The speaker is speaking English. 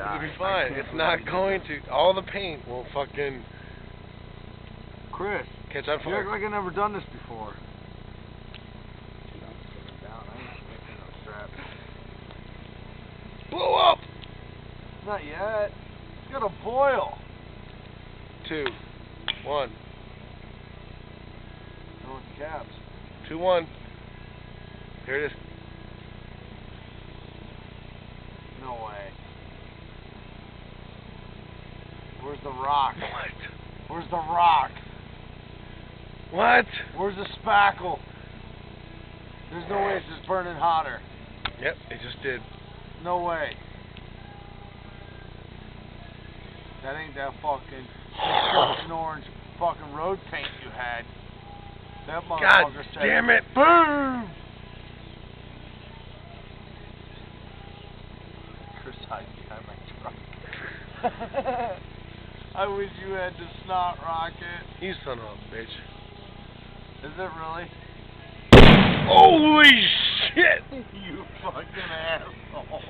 It'll be fine. It's not going to. All the paint will fucking Chris, catch on you fire. act like I've never done this before. Blow up! Not yet. It's got to boil. 2, 1. I want the caps. 2, 1. Here it is. No way. Where's the rock? What? Where's the rock? What? Where's the spackle? There's no way it's just burning hotter. Yep, it just did. No way. That ain't that fucking construction orange fucking road paint you had. That God motherfucker said, damn it! boom! Chris hides behind my truck. I wish you had the snot rocket. You son of a bitch. Is it really? Holy shit! You fucking asshole.